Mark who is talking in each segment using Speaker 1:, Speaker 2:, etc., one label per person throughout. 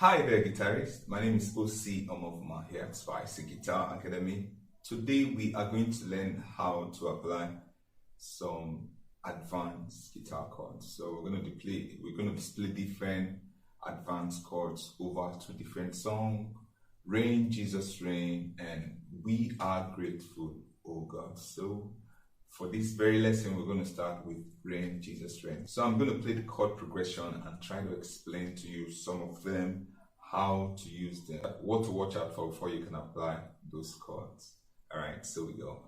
Speaker 1: Hi there, guitarist. My name is OC Omofuma here at Spicy Guitar Academy. Today we are going to learn how to apply some advanced guitar chords. So we're going to display different advanced chords over two different songs: Rain, Jesus Rain, and We Are Grateful, Oh God. So for this very lesson, we're going to start with Rain, Jesus Rain. So I'm going to play the chord progression and try to explain to you some of them, how to use them, what to watch out for before you can apply those chords. All right, so we go.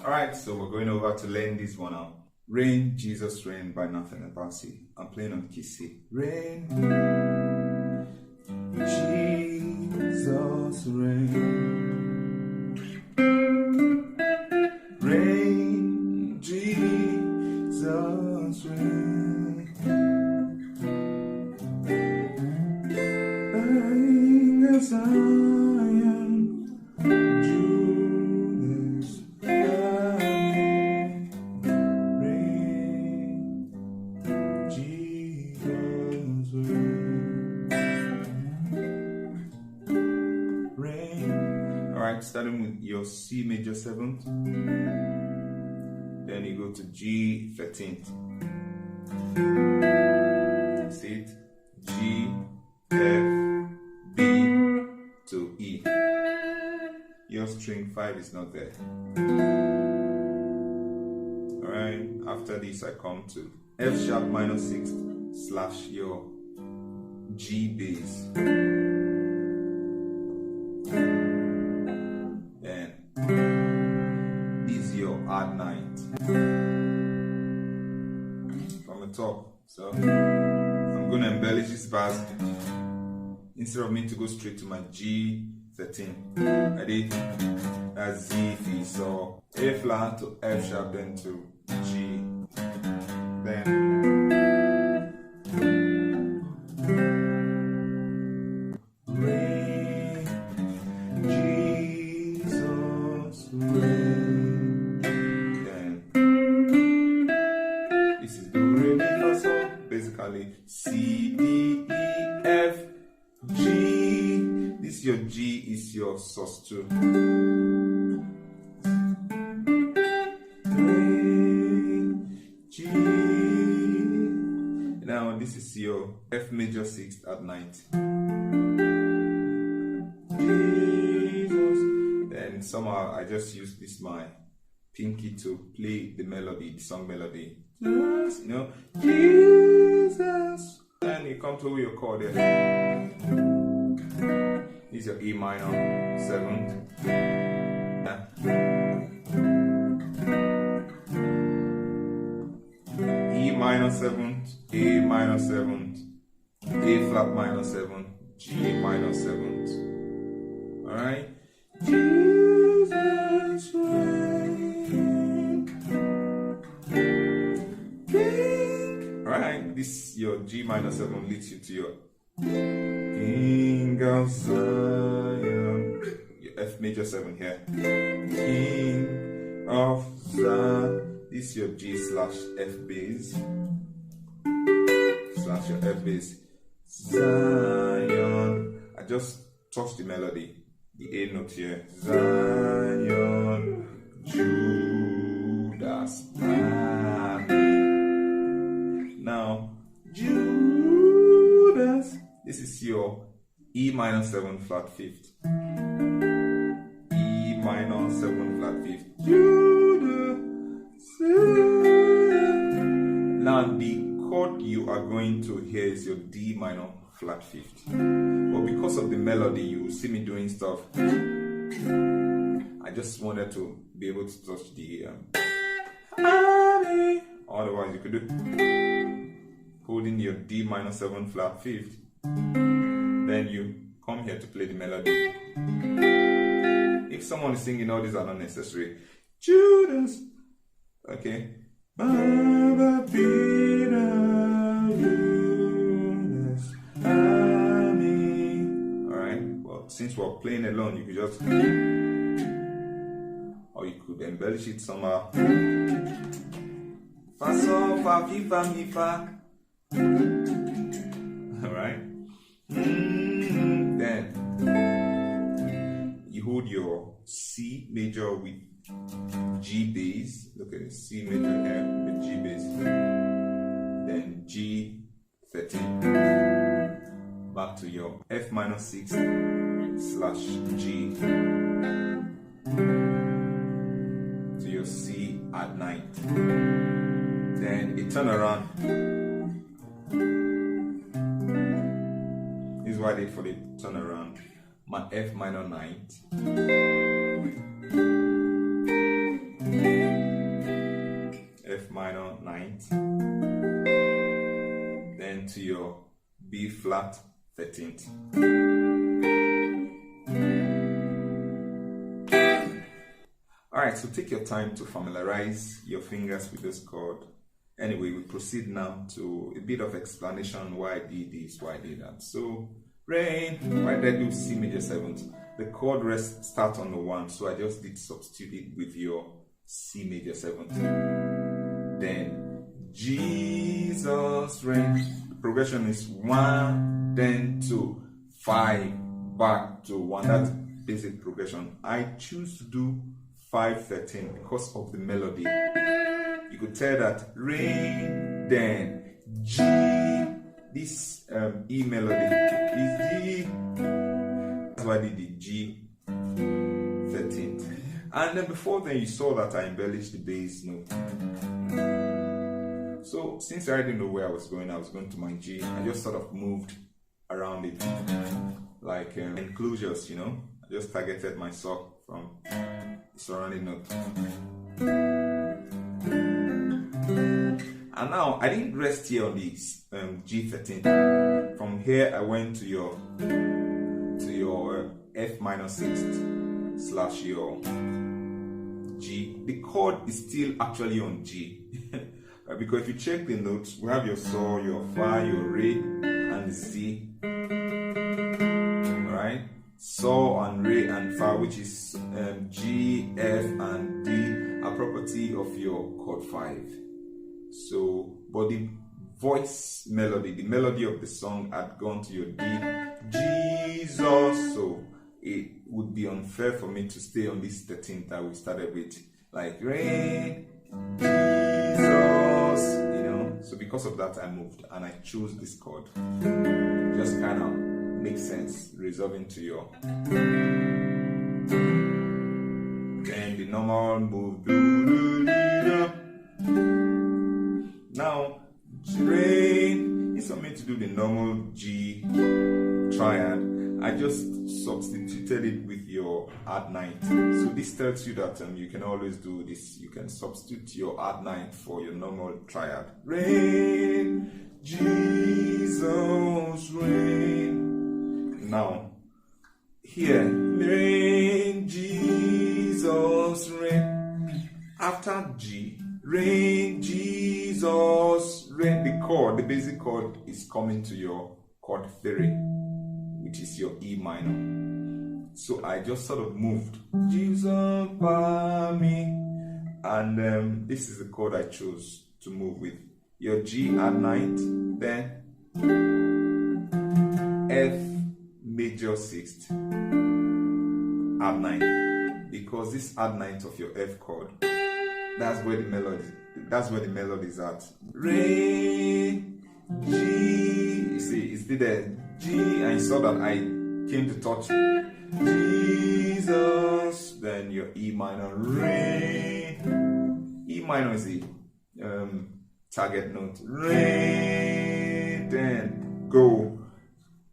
Speaker 1: Alright, so we're going over to learn this one out. Rain, Jesus Rain by Nathan Abasi. I'm playing on key C. Rain, Jesus Rain. Rain, Jesus Rain. Lying as I am. Alright, starting with your C major 7th, then you go to G 13th. See it? G, F, B to E. Your string 5 is not there. Alright, after this I come to F sharp minor 6th slash your G bass. Add 9th from the top. So I'm going to embellish this verse. Instead of me to go straight to my G 13, ready? That's Z, F, so A flat to F sharp, then to G, then Rain, Jesus Rain. Basically C, D, E, F, G. This your G is your sus2. G. Now this is your F major 6th at 9th. Jesus. Then somehow I just use this my pinky to play the melody, the song melody. Just, Jesus. Then you come to your chord there. This is your E minor 7th. E minor 7th, A minor 7th, A flat minor 7th, G minor 7th. Alright? Jesus reign. Alright, this your G minor 7 leads you to your King of Zion, your F major 7 here. King of Zion. This is your G slash F bass slash your F bass. Zion. I just touched the melody, the A note here. Zion, Judas. Now, Judas. This is your E minor 7 flat 5th. E minor 7 flat 5th. Judas. Now, the chord you are going to hear is your D minor flat 5th. But because of the melody, you see me doing stuff. I just wanted to be able to touch the Otherwise, you could do holding your D minor 7 flat 5th. Then you come here to play the melody. If someone is singing, all these are not necessary. Judas. Okay. Alright. Well, since we're playing alone, you could just, or you could embellish it somehow. Fa sol fa fi fa mi fa. Alright. Then you hold your C major with G bass. Look at it, C major here with G bass. Then G 13. Back to your F minor 6 / G. To your C at 9th. Then a turnaround. This is what I did for the turnaround. My F minor 9th. F minor 9th. Then to your B flat 13th. Alright, so take your time to familiarize your fingers with this chord. Anyway, we proceed now to a bit of explanation why I did this, why I did that. So, rain, why did I do C major 7th? The chord rest starts on the 1, so I just did substitute it with your C major 7th. Then, Jesus rain. The progression is 1, then 2, 5, back to 1. That's basic progression. I choose to do 5, 13 because of the melody. You could tell that rain, then G, this E melody is G. That's why I did the G 13th. And then before then, you saw that I embellished the bass note. So since I already know where I was going to my G. I just sort of moved around it like enclosures, you know. I just targeted my sock from the surrounding note. And now I didn't rest here on the G13. From here I went to your F minor 6th / your G. The chord is still actually on G. Right? Because if you check the notes, we have your Sol, your Fa, your Re, and Z. Alright? Sol and Re and Fa, which is G, F, and D, are property of your chord 5. So, but the voice melody, the melody of the song had gone to your D, Jesus. So it would be unfair for me to stay on this 13th that we started with, like rain, Jesus, you know. So because of that, I moved and I chose this chord. Just kind of makes sense, resolving to your. Then the normal move. Now, rain is for me to do the normal G triad. I just substituted it with your add 9th. So this tells you that you can always do this. You can substitute your add 9th for your normal triad. Rain, Jesus, rain. Now, here, rain, Jesus, rain. After G, rain, Jesus, rain. The chord, the basic chord is coming to your chord 3, which is your E minor. So I just sort of moved Jesus by me, and this is the chord I chose to move with. Your G add 9th, then F major 6th add 9th, because this add 9th of your F chord, that's where the melody is at. Re, G, you see, it's still there. G, and you saw that I came to touch Jesus, then your E minor, Re. E minor is the target note. Re, then go.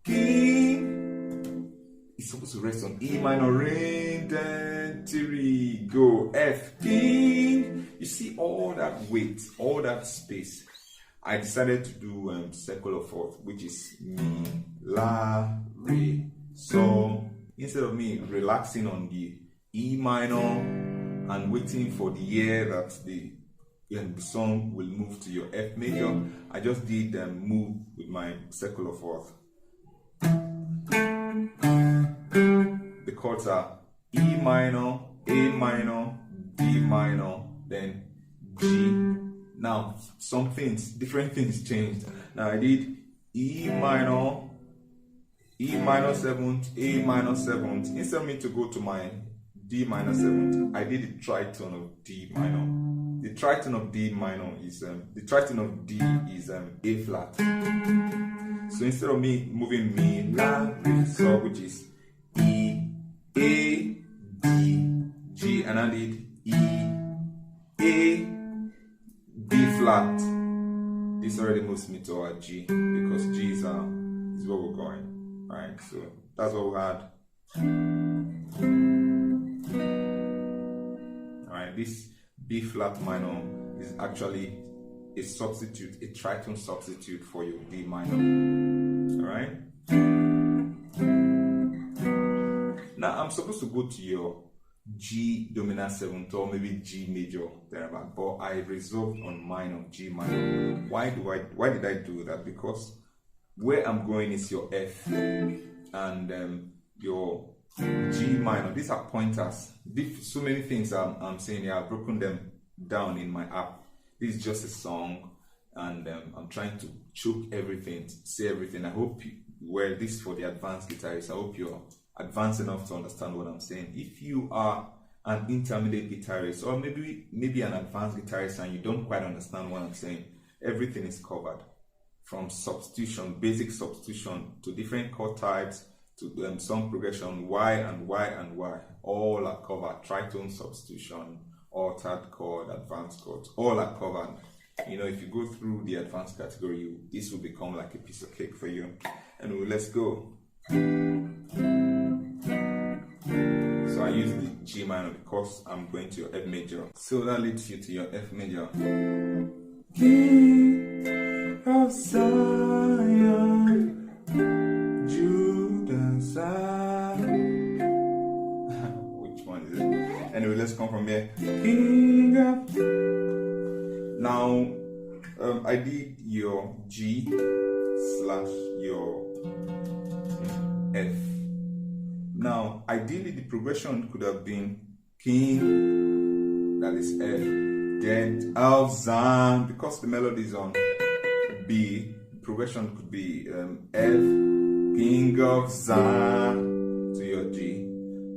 Speaker 1: King. You supposed to rest on E minor, ring, then 3, go, F, king. You see all that weight, all that space. I decided to do circular fourth, which is mi, la, re. So instead of me relaxing on the E minor and waiting for the year that the song will move to your F major, I just did move with my circular fourth. The chords are E minor, A minor, D minor, then G. Now, different things changed. Now I did E minor 7th, A minor 7th. Instead of me to go to my D minor 7th, I did the tritone of D minor. The tritone of D minor is A flat. So instead of me moving mi, la, re, so, which is E, A, D, G, and I did E, A, B flat. This already moves me to our G because G is where we're going. Right, so that's what we had. Alright, this B flat minor is actually a substitute, a tritone substitute for your D minor. Alright. Now I'm supposed to go to your G dominant 7th or maybe G major thereabout, but I resolved on mine of G minor. Why did I do that? Because where I'm going is your F and your G minor. These are pointers. So many things I'm saying here. I've broken them down in my app. This is just a song, and I'm trying to choke everything, say everything. I hope this is for the advanced guitarists. I hope you're advanced enough to understand what I'm saying. If you are an intermediate guitarist or maybe an advanced guitarist and you don't quite understand what I'm saying, everything is covered. From substitution, basic substitution, to different chord types, to song progression, why and why and why, all are covered. Tritone substitution, altered chord, advanced chords, all are covered. You know, if you go through the advanced category, this will become like a piece of cake for you. Anyway, let's go. So I use the G minor because I'm going to your F major. So that leads you to your F major. King of Zion, Judah Zion. Which one is it? Anyway, let's come from here. King of. Now, I did your G / your F. Now, ideally, the progression could have been King, that is F, then of Zion, because the melody is on B, the progression could be F, King of Zion to your G.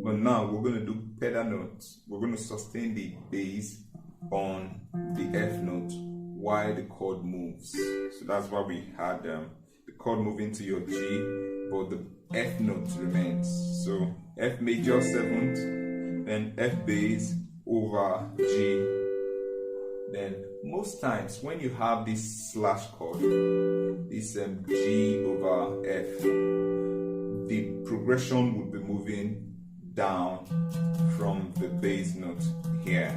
Speaker 1: But now we're going to do pedal notes. We're going to sustain the bass on the F note while the chord moves. So that's why we had the chord moving to your G, but the F note remains. So F major 7th, then F bass over G. Then most times when you have this slash chord, this G over F, the progression would be moving down from the bass note here.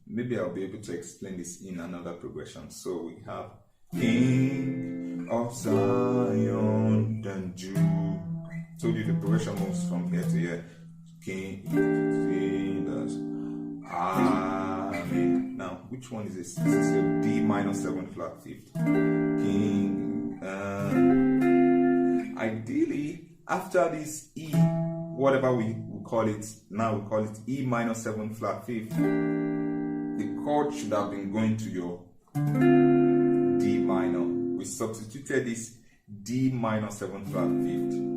Speaker 1: Maybe I'll be able to explain this in another progression. So we have King of Zion, then Jew. Told you the progression moves from here to here. King, that's Amen. Now, which one is this? This is a D minor 7 flat 5th. King. Ideally, after this E, whatever we call it, now we call it E minor 7 flat 5th. The chord should have been going to your D minor. We substituted this D minor 7 flat 5th.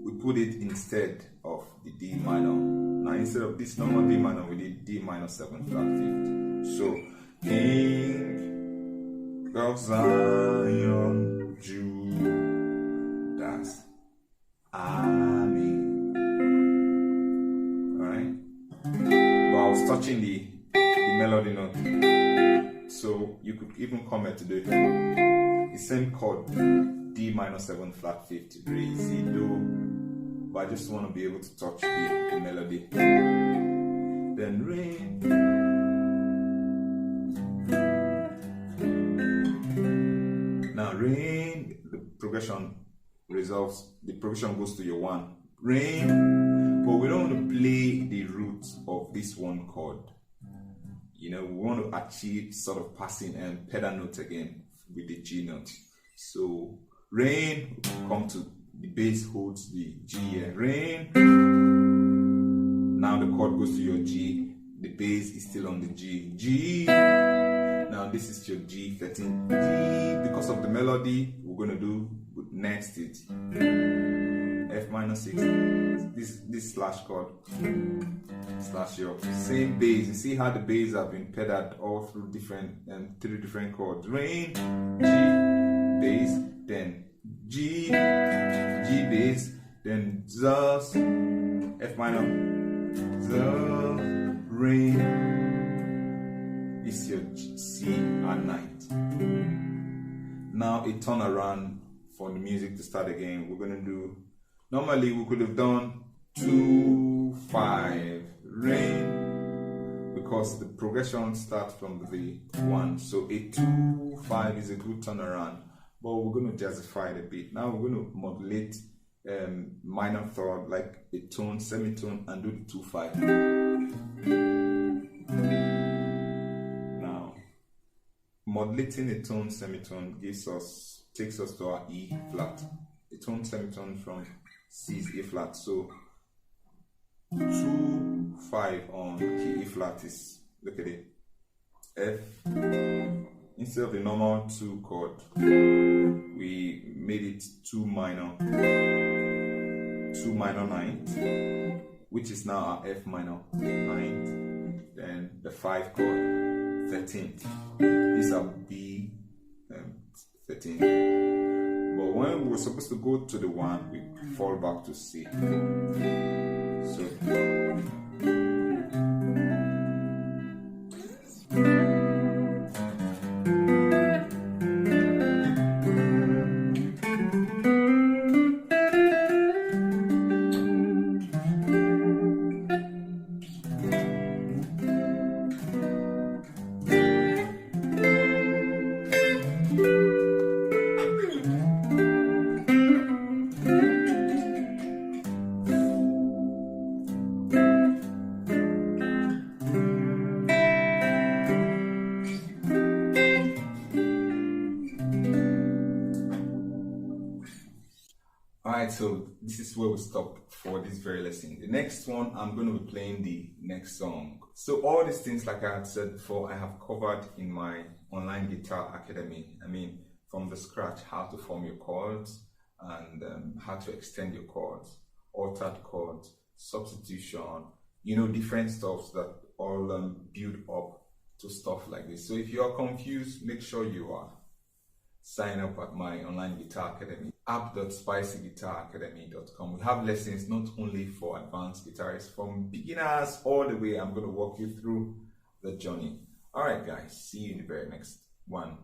Speaker 1: We put it instead of the D minor. Now instead of this normal D minor, we did D minor 7 flat 5th. So King of Zion, Judas, Amen. Alright? But I was touching the melody note. So you could even comment to the same chord D minor 7 flat 5th, Re, C, Do, but I just want to be able to touch the melody. Then Re. Now Re, the progression resolves, the progression goes to your 1. Re, but we don't want to play the root of this one chord. You know, we want to achieve sort of passing and pedal note again with the G note. So Re, come to the bass holds the G here. Re. Now the chord goes to your G. The bass is still on the G. G. Now this is your G13. G. Because of the melody, we're going to do next it. F minor 6. This slash chord. Slash your same bass. You see how the bass have been pedaled all through different 3 different chords. Re, G, bass, then G, G bass, then Zus, F minor, Zus, Re. It's your C at night. Now a turn around for the music to start again. We're gonna do, normally we could have done 2, 5, Re, because the progression starts from the 1. So a 2, 5 is a good turnaround, but we're going to jazzify it a bit. Now we're going to modulate minor third, like a tone, semitone, and do the 2, 5. Now, modulating a tone, semitone takes us to our E flat. A tone, semitone from C is A flat. So 2, 5 on key E flat is, look at it, F. Instead of the normal 2 chord, we made it 2 minor 9th, which is now our F minor 9th, then the 5 chord 13th. These are B 13th. But when we were supposed to go to the 1, we fall back to C. So alright, so this is where we stop for this very lesson. The next one, I'm going to be playing the next song. So all these things, like I had said before, I have covered in my online guitar academy. I mean, from the scratch, how to form your chords and how to extend your chords, altered chords, substitution, you know, different stuff that all build up to stuff like this. So if you are confused, make sure you are sign up at my online guitar academy, app.spicyguitaracademy.com. We have lessons not only for advanced guitarists, from beginners all the way. I'm going to walk you through the journey. All right, guys, see you in the very next one.